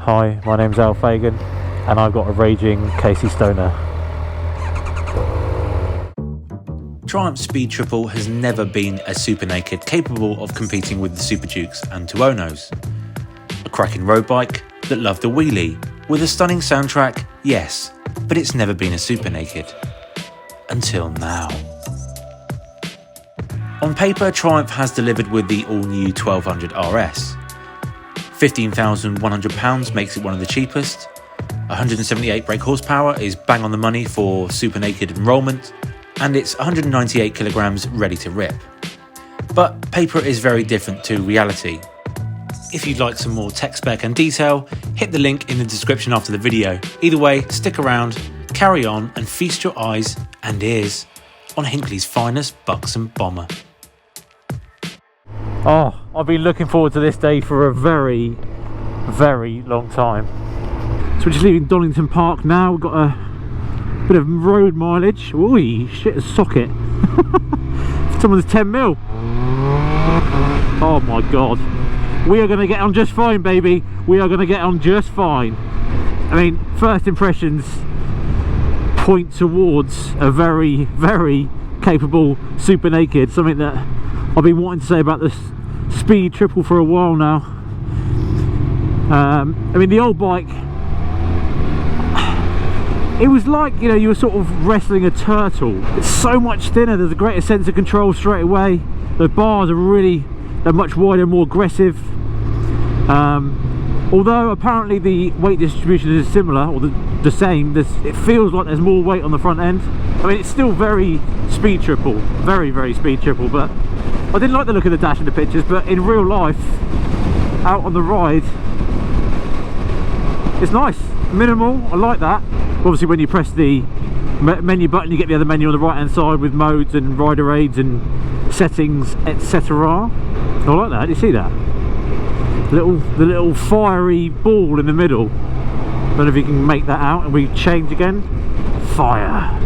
Hi, my name's Fagan, and I've got a raging Casey Stoner. Triumph's Speed Triple has never been a super naked capable of competing with the Super Dukes and Tuonos. A cracking road bike that loved a wheelie, with a stunning soundtrack, yes, but it's never been a super naked. Until now. On paper, Triumph has delivered with the all-new 1200 RS. £15,100 makes it one of the cheapest. 178 brake horsepower is bang on the money for super naked enrolment, and it's 198 kilograms ready to rip. But paper is very different to reality. If you'd like some more tech spec and detail, hit the link in the description after the video. Either way, stick around, carry on, and feast your eyes and ears on Hinckley's finest buxom bomber. Oh, I've been looking forward to this day for a very, very long time. So we're just leaving Donington Park now. We've got a bit of road mileage. Oi, shit, a socket. Someone's 10 mil. Oh my god. We are going to get on just fine, baby. We are going to get on just fine. I mean, first impressions point towards a very, very capable super naked. Something that I've been wanting to say about this Speed Triple for a while now. I mean, the old bike, it was like, you know, you were sort of wrestling a turtle. It's so much thinner, there's a greater sense of control straight away. The bars are they're much wider, more aggressive. Although apparently the weight distribution is similar, or the same, it feels like there's more weight on the front end. I mean, it's still very Speed Triple, very, very Speed Triple, but I didn't like the look of the dash in the pictures, but in real life, out on the ride, it's nice, minimal, I like that. Obviously when you press the menu button, you get the other menu on the right hand side with modes and rider aids and settings, etc. I like that. Do you see that? The little fiery ball in the middle. I don't know if you can make that out. And we change again. Fire.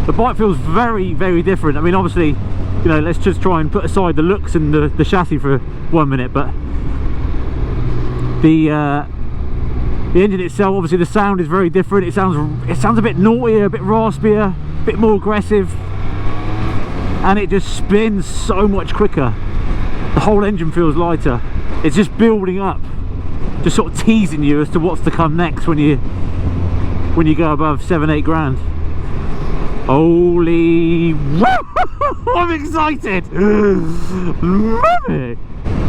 The bike feels very, very different. I mean, obviously, you know, let's just try and put aside the looks and the chassis for 1 minute, but the engine itself, obviously the sound is very different. It sounds a bit naughtier, a bit raspier, a bit more aggressive, and it just spins so much quicker. The whole engine feels lighter. It's just building up, just sort of teasing you as to what's to come next when you go above 7-8 grand. Holy I'm excited.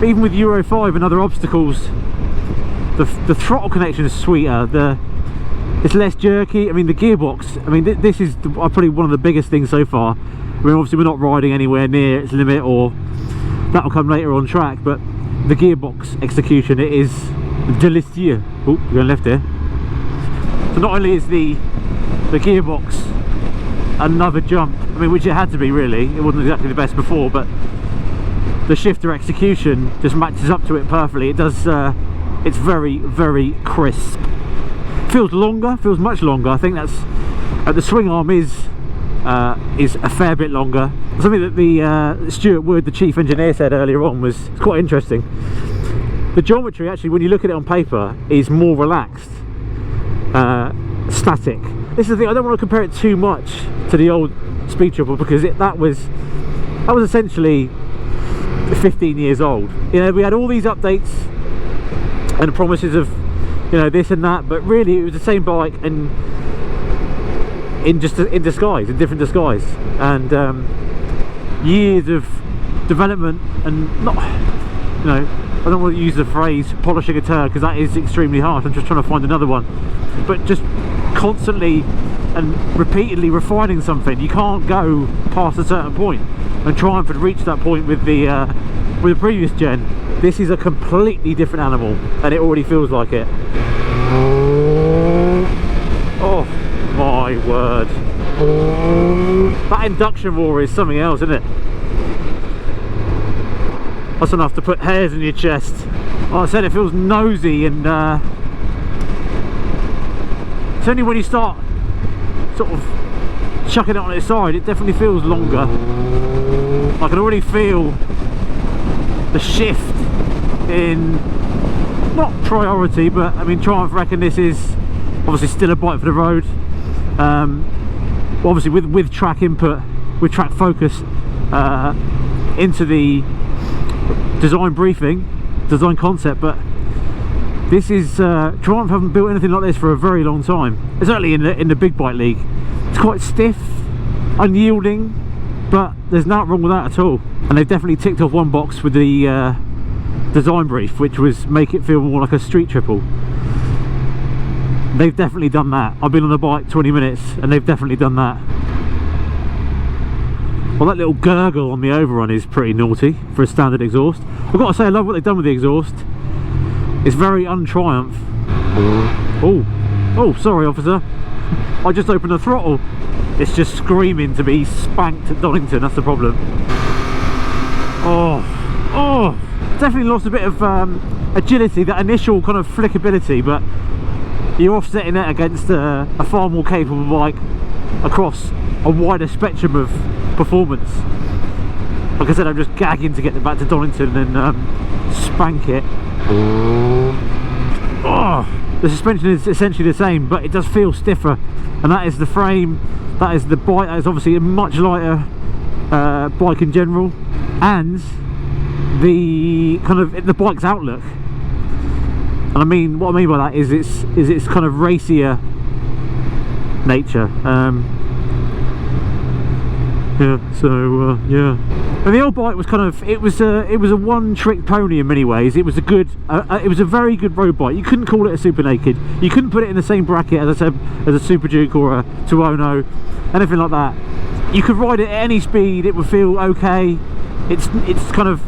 Even with Euro 5 and other obstacles, the throttle connection is sweeter, it's less jerky. I mean, the gearbox, I mean, this is probably one of the biggest things so far. I mean, obviously we're not riding anywhere near its limit, or that'll come later on track, but the gearbox execution, it is delicious. Oh, we're going left here. So not only is the gearbox another jump, I mean, which it had to be really, it wasn't exactly the best before, but the shifter execution just matches up to it perfectly. It does, it's very, very crisp. Feels longer, feels much longer. I think that's, the swing arm is a fair bit longer. Something that the Stuart Wood, the chief engineer, said earlier on was quite interesting. The geometry, actually, when you look at it on paper, is more relaxed, static. This is the thing, I don't want to compare it too much to the old Speed Triple, because that was essentially 15 years old. You know, we had all these updates and promises of, you know, this and that, but really it was the same bike and in disguise, in different disguise, and years of development, and not, you know, I don't want to use the phrase polishing a turd, because that is extremely harsh. I'm just trying to find another one, but just constantly and repeatedly refining something. You can't go past a certain point, and Triumph had reached that point with the previous gen. This is a completely different animal, and it already feels like it. Oh my word, that induction roar is something else, isn't it? That's enough to put hairs in your chest. Like I said, it feels nosy, and it's only when you start sort of chucking it on its side, it definitely feels longer. I can already feel the shift in, not priority, but I mean Triumph reckon this is obviously still a bike for the road. Obviously with track input, with track focus into the design briefing, design concept, but this is Triumph haven't built anything like this for a very long time. Certainly in the big bike league. It's quite stiff, unyielding, but there's nothing wrong with that at all. And they've definitely ticked off one box with the design brief, which was make it feel more like a street triple. They've definitely done that. I've been on the bike 20 minutes and they've definitely done that. Well, that little gurgle on the overrun is pretty naughty for a standard exhaust. I've got to say, I love what they've done with the exhaust. It's very un-Triumph. Oh, sorry officer. I just opened the throttle. It's just screaming to be spanked at Donington, that's the problem. Oh, definitely lost a bit of agility, that initial kind of flickability, but you're offsetting it against a far more capable bike across a wider spectrum of performance. Like I said, I'm just gagging to get back to Donington and spank it. Oh, the suspension is essentially the same, but it does feel stiffer, and that is the frame, that is the bike, that is obviously a much lighter bike in general, and the kind of the bike's outlook. And I mean, what I mean by that is it's kind of racier nature. Yeah. And the old bike was kind of, it was a one-trick pony in many ways. It was a good, it was a very good road bike. You couldn't call it a Super Naked. You couldn't put it in the same bracket, as I said, as a Super Duke or a Tuono, anything like that. You could ride it at any speed; it would feel okay. It's kind of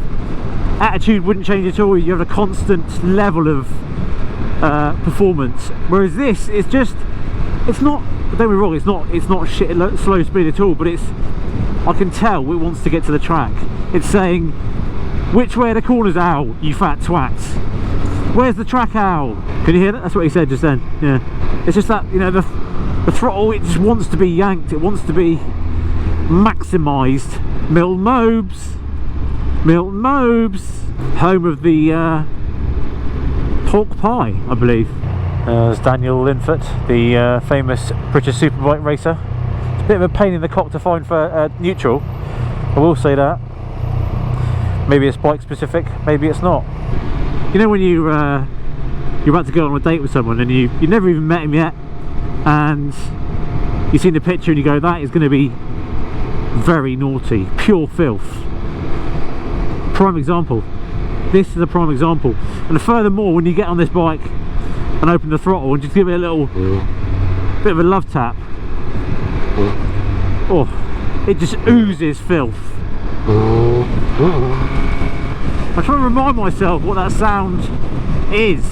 attitude wouldn't change at all. You have a constant level of performance. Whereas this, it's just, it's not. Don't get me wrong. It's not shit slow speed at all. But it's, I can tell it wants to get to the track. It's saying, which way are the corners, owl, you fat twats? Where's the track, owl? Can you hear that? That's what he said just then. Yeah. It's just that, you know, the throttle, it just wants to be yanked. It wants to be maximised. Milton Mobes, home of the pork pie, I believe. There's Daniel Linfoot, the famous British superbike racer. It's a bit of a pain in the cock to find for neutral, I will say that. Maybe it's bike specific, maybe it's not. You know when you're about to go on a date with someone and you've never even met him yet, and you've seen the picture and you go, that is going to be very naughty, pure filth. Prime example. This is a prime example. And furthermore, when you get on this bike and open the throttle and just give it a little bit of a love tap, oh, it just oozes filth. I try to remind myself what that sound is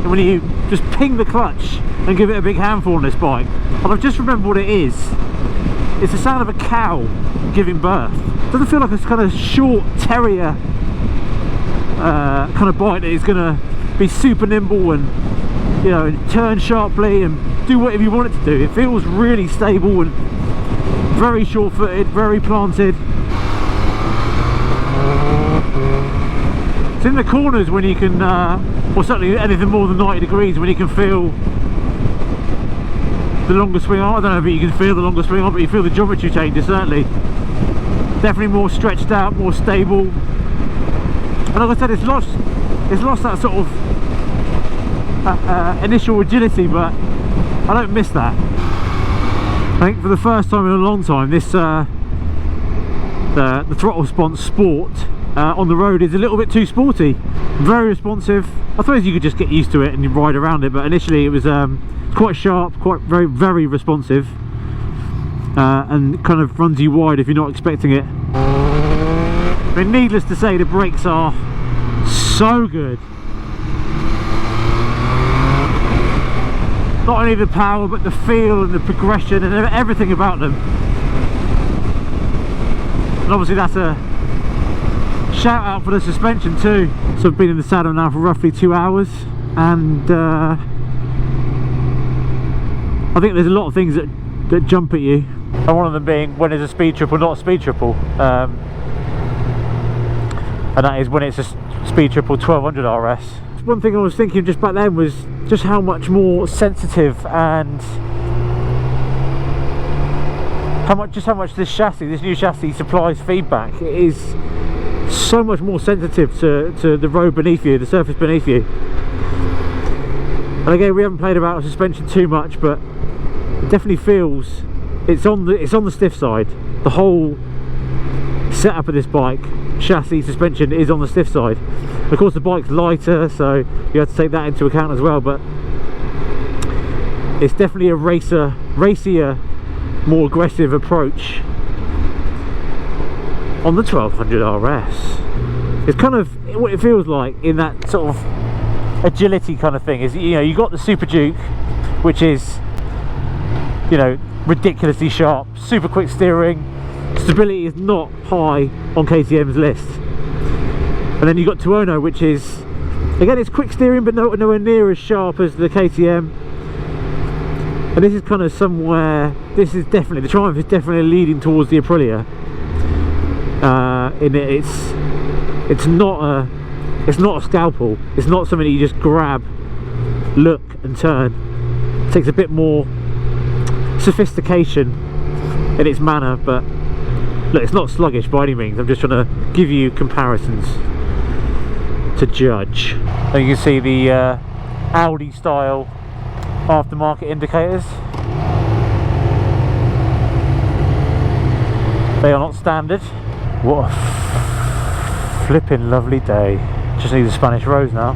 when you just ping the clutch and give it a big handful on this bike. And I've just remembered what it is. It's the sound of a cow giving birth. It doesn't feel like a kind of short terrier kind of bike that is going to be super nimble and, you know, and turn sharply and do whatever you want it to do. It feels really stable and very short-footed, very planted. It's in the corners when you can, or certainly anything more than 90 degrees, when you can feel the longer swing arm. I don't know if you can feel the longer swing arm, but you feel the geometry changes, certainly. Definitely more stretched out, more stable. And like I said, it's lost that sort of initial rigidity, but I don't miss that. I think for the first time in a long time, this the throttle response sport on the road is a little bit too sporty. Very responsive. I suppose you could just get used to it and you ride around it, but initially it was quite sharp, quite very responsive, and kind of runs you wide if you're not expecting it. But needless to say, the brakes are so good. Not only the power, but the feel and the progression and everything about them. And obviously that's a shout out for the suspension too. So I've been in the saddle now for roughly 2 hours, and I think there's a lot of things that jump at you, and one of them being when is a speed triple not a speed triple. and that is when it's a speed triple 1200 RS. One thing I was thinking just back then was just how much more sensitive and how much this chassis, this new chassis, supplies feedback. It is so much more sensitive to the road beneath you, the surface beneath you. And again, we haven't played about suspension too much, but it definitely feels it's on the stiff side. The whole setup of this bike, chassis, suspension, is on the stiff side. Of course, the bike's lighter, so you have to take that into account as well. But it's definitely a racier, more aggressive approach on the 1200 RS. It's kind of what it feels like in that sort of agility kind of thing. Is, you know, you got the Super Duke, which is, you know, ridiculously sharp, super quick steering, stability is not high on KTM's list. And then you got Tuono, which is, again, it's quick steering but nowhere near as sharp as the KTM. And this is kind of somewhere, this is definitely, the Triumph is definitely leading towards the Aprilia. In it, it's not a scalpel. It's not something you just grab, look and turn. It takes a bit more sophistication in its manner, but look, it's not sluggish by any means. I'm just trying to give you comparisons to judge. And you can see the Audi style aftermarket indicators. They are not standard. What a flipping lovely day. Just need the Spanish Rose now.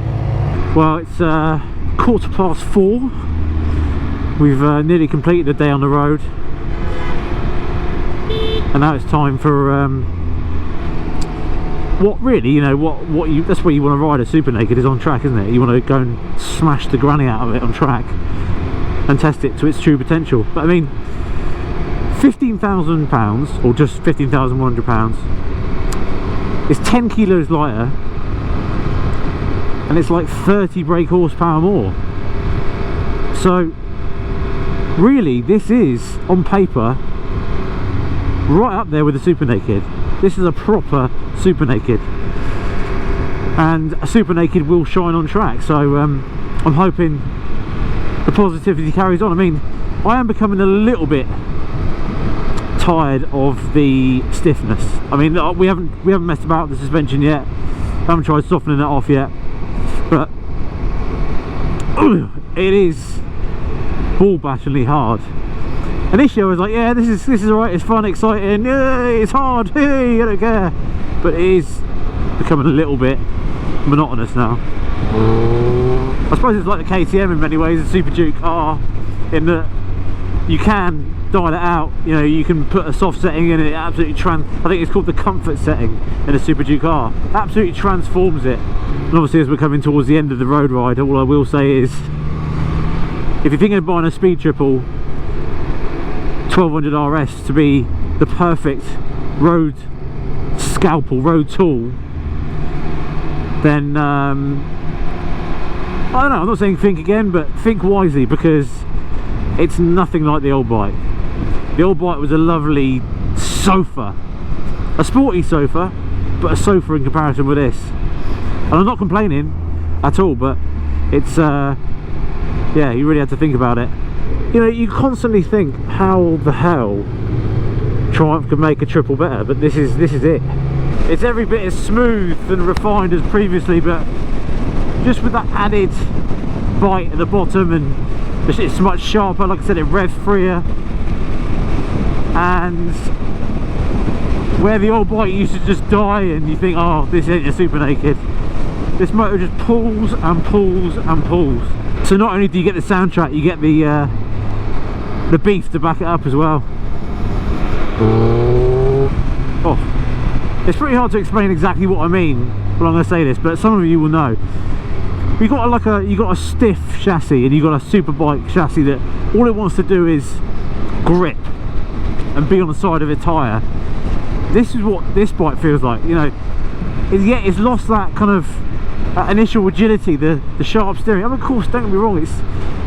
Well, it's 4:15. We've nearly completed the day on the road, and now it's time for what really, you know, that's where you want to ride a Super Naked, is on track, isn't it? You want to go and smash the granny out of it on track and test it to its true potential. But I mean, £15,000, or just £15,100, is 10 kilos lighter, and it's like 30 brake horsepower more. So really, this is, on paper, right up there with the Super Naked. This is a proper Super Naked, and a Super Naked will shine on track. So I'm hoping the positivity carries on. I mean, I am becoming a little bit tired of the stiffness. I mean, we haven't messed about with the suspension yet. I haven't tried softening it off yet, but it is ball-bashingly hard. Initially I was like, yeah, this is alright, it's fun, exciting, yeah, it's hard, hey, I don't care. But it is becoming a little bit monotonous now. I suppose it's like the KTM in many ways, the Super Duke R, in that you can dial it out. You know, you can put a soft setting in and it absolutely I think it's called the comfort setting in a Super Duke R. Absolutely transforms it. And obviously, as we're coming towards the end of the road ride, all I will say is, if you're thinking of buying a speed triple 1200 RS to be the perfect road scalpel, road tool, then I don't know, I'm not saying think again, but think wisely, because it's nothing like the old bike. The old bike was a lovely sofa, a sporty sofa, but a sofa in comparison with this. And I'm not complaining at all, but it's yeah, you really have to think about it. You know, you constantly think, how the hell Triumph could make a triple better, but this is it. It's every bit as smooth and refined as previously, but just with that added bite at the bottom, and it's much sharper. Like I said, it revs freer, and where the old bike used to just die and you think, oh, this ain't a Super Naked, this motor just pulls and pulls and pulls. So not only do you get the soundtrack, you get the beef to back it up as well. Oh, it's pretty hard to explain exactly what I mean when I'm going to say this, but some of you will know. You got a stiff chassis, and you got a super bike chassis that all it wants to do is grip and be on the side of a tyre. This is what this bike feels like. You know, yet it's lost that kind of initial agility, the sharp steering. I mean, of course, don't get me wrong,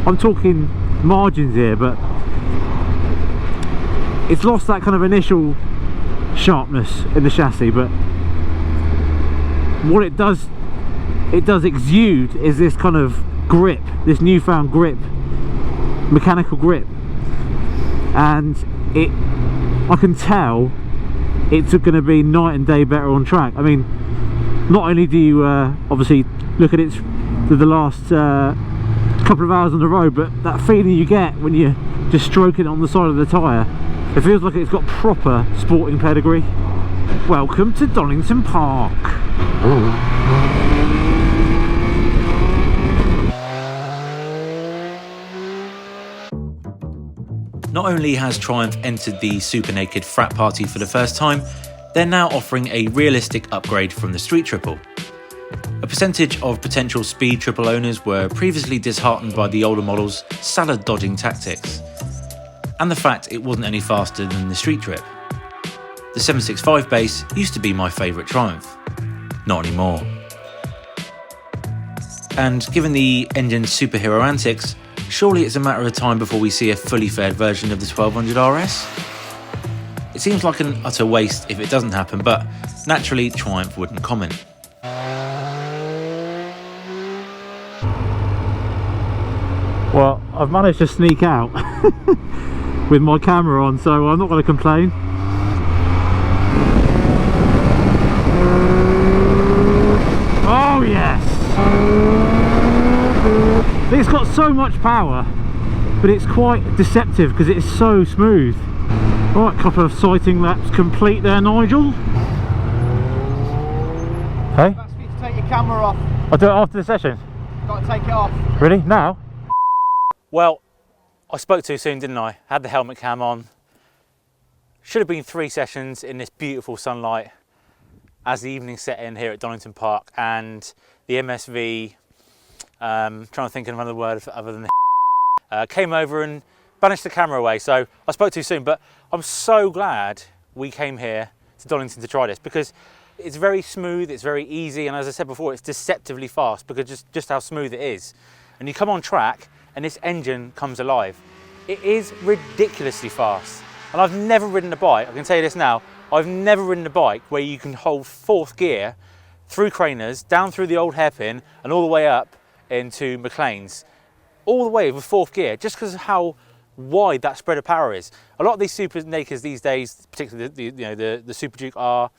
I'm talking margins here, but it's lost that kind of initial sharpness in the chassis. But what it does exude is this kind of grip, this newfound grip, mechanical grip, and I can tell it's going to be night and day better on track. I mean, not only do you obviously look at it the last couple of hours on the road, but that feeling you get when you're just stroking it on the side of the tyre, it feels like it's got proper sporting pedigree. Welcome to Donington Park. Not only has Triumph entered the Super Naked frat party for the first time, they're now offering a realistic upgrade from the Street Triple. A percentage of potential Speed Triple owners were previously disheartened by the older model's salad dodging tactics, and the fact it wasn't any faster than the Street Trip. The 765 base used to be my favourite Triumph, not anymore. And given the engine's superhero antics, surely it's a matter of time before we see a fully fared version of the 1200 RS? It seems like an utter waste if it doesn't happen, but naturally Triumph wouldn't comment. Well, I've managed to sneak out with my camera on, so I'm not going to complain. Oh yes! It's got so much power, but it's quite deceptive because it's so smooth. Alright, couple of sighting laps complete there, Nigel. Hey? That's for you to take your camera off. I'll do it after the session. Got to take it off. Really? Now? Well, I spoke too soon, didn't I? Had the helmet cam on. Should have been 3 sessions in this beautiful sunlight as the evening set in here at Donington Park, and the MSV, trying to think of another word other than came over and banished the camera away. So I spoke too soon, but I'm so glad we came here to Donington to try this, because it's very smooth, it's very easy, and as I said before, it's deceptively fast because just how smooth it is. And you come on track and this engine comes alive. It is ridiculously fast. And I've never ridden a bike, I can tell you this now, I've never ridden a bike where you can hold 4th gear through Craners, down through the old hairpin, and all the way up into McLean's. All the way with 4th gear, just because of how wide that spread of power is. A lot of these Super Nakeds these days, particularly the Super Duke R,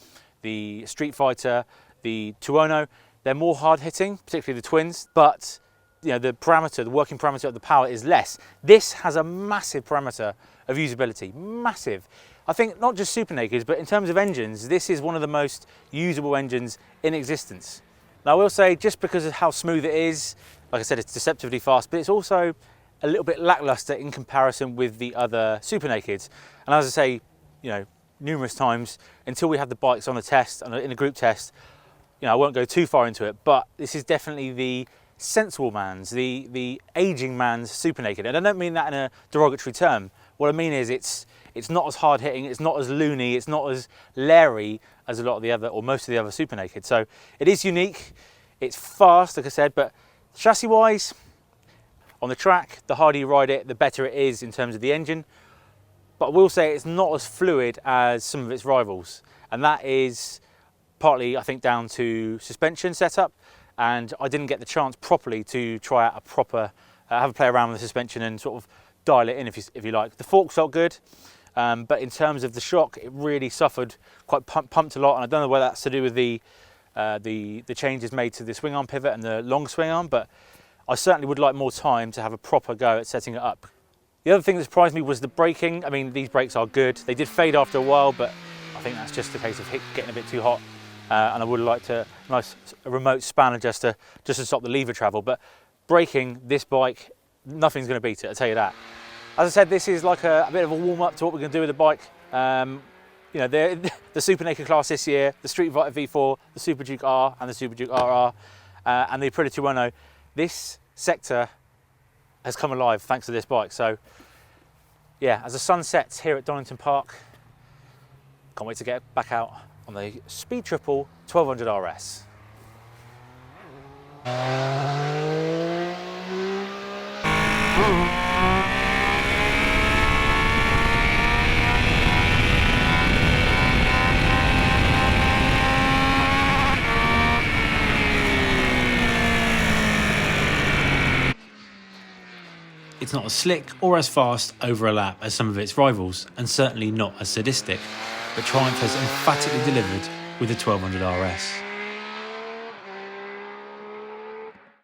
the Street Fighter, the Tuono, they're more hard hitting, particularly the twins, but the parameter, the working parameter of the power is less. This has a massive parameter of usability, massive. I think not just Super Nakeds, but in terms of engines, this is one of the most usable engines in existence. Now I will say, just because of how smooth it is, like I said, it's deceptively fast, but it's also a little bit lackluster in comparison with the other Super Nakeds. And as I say, numerous times, until we have the bikes on a test, in a group test, I won't go too far into it, but this is definitely the sensible man's, the aging man's Super Naked. And I don't mean that in a derogatory term. What I mean is it's not as hard hitting, it's not as loony, it's not as leery as a lot of the other, or most of the other Super Naked. So it is unique, it's fast, like I said, but chassis wise, on the track, the harder you ride it, the better it is in terms of the engine. But I will say it's not as fluid as some of its rivals. And that is partly, I think, down to suspension setup. And I didn't get the chance properly to try out a proper, have a play around with the suspension and sort of dial it in if you like. The forks felt good, but in terms of the shock, it really suffered, quite pumped a lot. And I don't know whether that's to do with the changes made to the swing arm pivot and the long swing arm, but I certainly would like more time to have a proper go at setting it up. The other thing that surprised me was the braking. I mean, these brakes are good. They did fade after a while, but I think that's just a case of getting a bit too hot. And I would have liked a nice remote spanner just to stop the lever travel. But braking, this bike, nothing's going to beat it, I'll tell you that. As I said, this is like a bit of a warm-up to what we're going to do with the bike. The Super Naked class this year, the Street Fighter V4, the Super Duke R and the Super Duke RR, and the Aprilia Tuono. This sector has come alive thanks to this bike. So yeah, as the sun sets here at Donington Park, can't wait to get back out on the Speed Triple 1200 RS. it's not as slick or as fast over a lap as some of its rivals, and certainly not as sadistic, but Triumph has emphatically delivered with the 1200 RS.